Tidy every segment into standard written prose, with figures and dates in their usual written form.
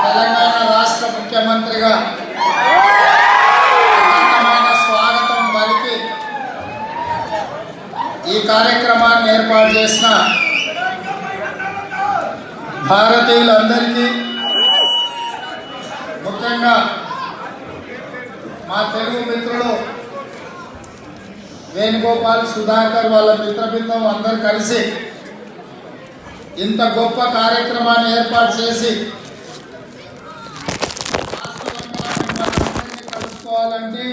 తెలంగాణ రాష్ట్ర ముఖ్యమంత్రిగా స్వాగతం పలికి ఈ కార్యక్రమాన్ని ఏర్పాటు చేసిన భారతీయులందరికీ, ముఖ్యంగా మా తెలుగు మిత్రులు వేణుగోపాల్, సుధాకర్, వాళ్ళ మిత్రబృందం అందరూ కలిసి ఇంత గొప్ప కార్యక్రమాన్ని ఏర్పాటు చేసి కలుసుకోవాలంటే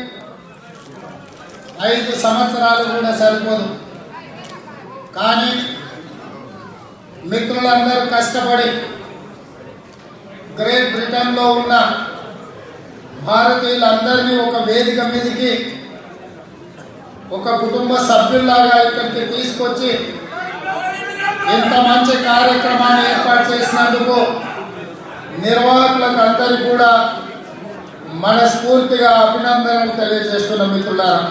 5 సంవత్సరాలు కూడా సరిపోదు. కానీ మిత్రులందరూ కష్టపడి గ్రేట్ బ్రిటన్లో ఉన్న భారతీయులందరినీ ఒక వేదిక మీదకి ఒక కుటుంబ సభ్యుల్లాగా ఇక్కడికి తీసుకొచ్చి ఇంత మంచి కార్యక్రమాన్ని ఏర్పాటు చేసినందుకు నిర్వాహకులకు అందరికీ కూడా మనస్ఫూర్తిగా అభినందనలు తెలియజేస్తున్న మిత్రులారా,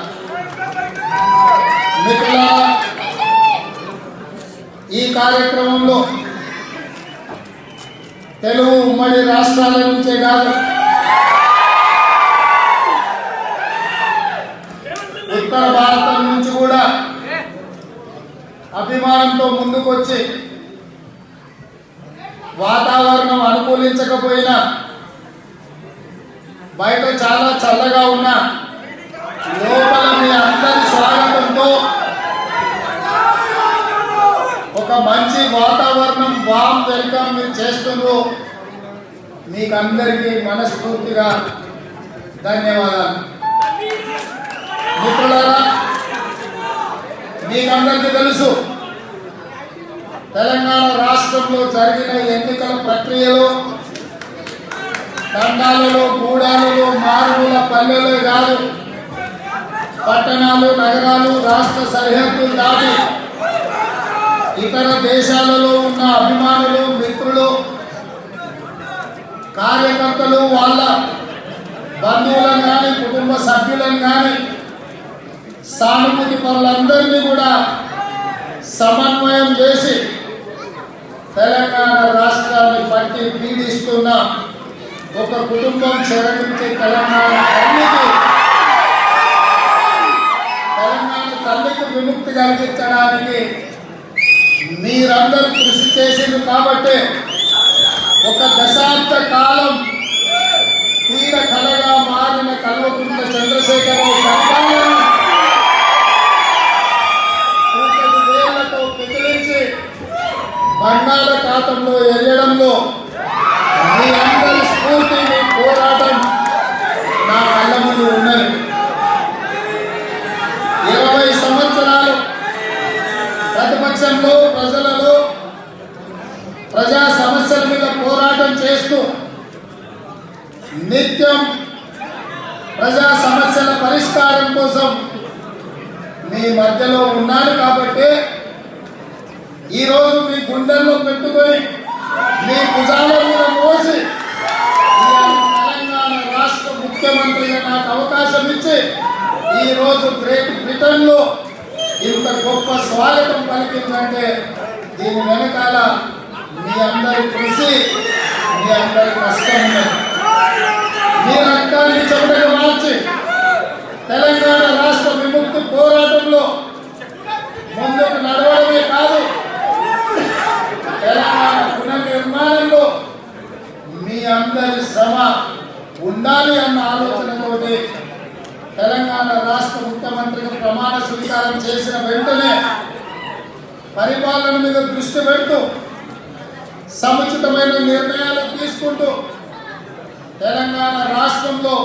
ఈ కార్యక్రమంలో తెలుగు ఉమ్మడి రాష్ట్రాల నుంచే కాదు, ఉత్తర భారతం నుంచి కూడా అభిమానంతో ముందుకొచ్చి వాతావరణం అనుకూలించకపోయినా, బయట చాలా చల్లగా ఉన్న లోపల మీ అందరి స్వాగతంతో ఒక మంచి వాతావరణం, వామ్ వెల్కమ్ మీరు చేస్తున్నారు. మీకు అందరికీ మనస్ఫూర్తిగా ధన్యవాదాలు. మిత్రులారా, మీకందరికీ తెలుసు, తెలంగాణ రాష్ట్రంలో జరిగిన ఎన్నికల ప్రక్రియలో తండాలలో, గూడాలలో, మారుమూల పల్లెలే కాదు, పట్టణాలు, నగరాలు, రాష్ట్ర సరిహద్దులు దాటి ఇతర దేశాలలో ఉన్న అభిమానులు, మిత్రులు, కార్యకర్తలు, వాళ్ళ బంధువులను కానీ, కుటుంబ సభ్యులను కానీ, సానుభూతి పనులందరినీ కూడా సమన్వయం చేసి తెలంగాణ రాష్ట్రాన్ని పట్టి పీడిస్తున్న ఒక కుటుంబం చెరగించే తెలంగాణ తల్లికి విముక్తి కలిగించడానికి మీరందరూ కృషి చేసింది. కాబట్టి ఒక దశాబ్ద కాలం తీర కళగా మారిన కల్వకుంట్ల చంద్రశేఖరరావు పరిపాలన వేళ్లతో పిగిలించి బంగాళాఖాతంలో ఎల్లడంలో మీ అందరి స్ఫూర్తి, మీ పోరాటం నా కళ్ళ ముందు ఉన్నది. 20 సంవత్సరాలు ప్రతిపక్షంలో, ప్రజలలో, ప్రజా సమస్యల మీద పోరాటం చేస్తూ నిత్యం ప్రజా సమస్యల పరిష్కారం కోసం మీ మధ్యలో ఉన్నాను. కాబట్టి ఈరోజు మీ గుండెల్లో పెట్టుకొని, మీ భుజాల మీద మోసి తెలంగాణ రాష్ట్ర ముఖ్యమంత్రిగా నాకు అవకాశం ఇచ్చి ఈరోజు గ్రేట్ బ్రిటన్లో ఇంత గొప్ప స్వాగతం పలికిందంటే దీని వెనకాల మీ అందరి కృషి, మీ అందరి కష్టం ఉన్నది. మీ రక్తాన్ని చెమటగా మార్చి తెలంగాణ రాష్ట్ర విముక్తి పోరాటంలో ముందుకు నడవడమే కాదు, తెలంగాణ పునర్నిర్మాణంలో మీ అందరి శ్రమ ఉండాలి అన్న ఆలోచనతోటి తెలంగాణ రాష్ట్ర ముఖ్యమంత్రిగా ప్రమాణ స్వీకారం చేసిన వెంటనే పరిపాలన మీద దృష్టి పెడుతూ సముచితమైన నిర్ణయాలు తీసుకుంటూ తెలంగాణ రాష్ట్రంలో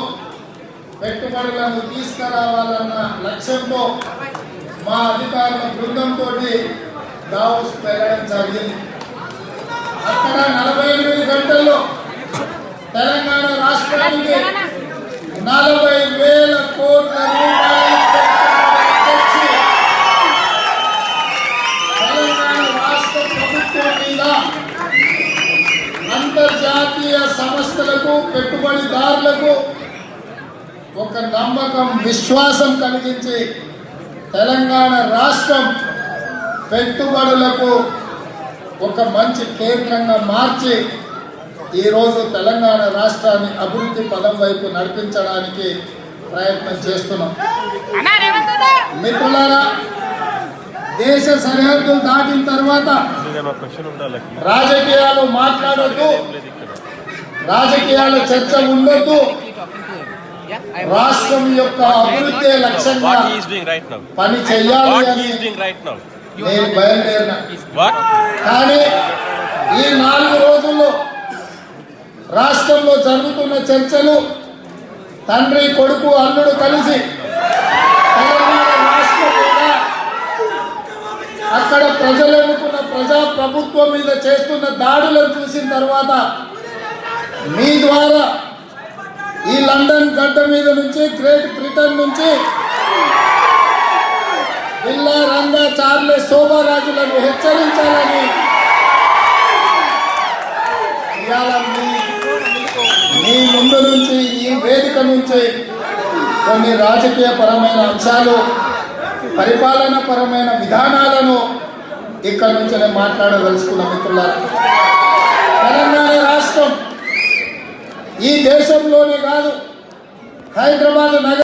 పెట్టుబడులను తీసుకురావాలన్న లక్ష్యంతో మా అధికారుల బృందంతో దావోస్ వెళ్ళడం జరిగింది. అక్కడ 48 గంటల్లో తెలంగాణ రాష్ట్రానికి 40,000 కోట్ల రూపాయలు తెచ్చి తెలంగాణ రాష్ట్ర ప్రభుత్వం మీద అంతర్జాతీయ సంస్థలకు, పెట్టుబడిదారులకు ఒక నమ్మకం, విశ్వాసం కలిగించి తెలంగాణ రాష్ట్రం పెట్టుబడులకు ఒక మంచి కేంద్రంగా మార్చి ఈరోజు తెలంగాణ రాష్ట్రాన్ని అభివృద్ధి పదం వైపు నడిపించడానికి ప్రయత్నం చేస్తున్నాం. మిత్రులారా, దేశ సరిహద్దులు దాటిన తర్వాత రాజకీయాలు మాట్లాడొద్దు, రాజకీయాల చర్చ ఉండొద్దు. రాష్ట్రం యొక్క అభివృద్ధి లక్ష్యంగా పని చెయ్యాలి అని నేను బయలుదేరిన. కానీ ఈ 4 రోజుల్లో రాష్ట్రంలో జరుగుతున్న చర్చలు తండ్రి కొడుకు అల్లుడు కలిసి తెలంగాణ రాష్ట్రం మీద అక్కడ ప్రజలు ఎన్నుకున్న ప్రజా ప్రభుత్వం మీద చేస్తున్న దాడులను చూసిన తర్వాత మీ ద్వారా ఈ లండన్ గడ్డ మీద నుంచి, గ్రేట్ బ్రిటన్ నుంచి విల్లా, రంగా, చార్లెస్, శోభారాజులను హెచ్చరించాలని ఇవాళ మీ ముందు నుంచి, ఈ వేదిక నుంచి కొన్ని రాజకీయ పరమైన అంశాలు, పరిపాలన పరమైన విధానాలను ఇక్కడ నుంచి నేను మాట్లాడదలుచుకున్న మిత్రులారా. తెలంగాణ రాష్ట్రం ఈ దేశంలోనే కాదు, హైదరాబాద్ నగరం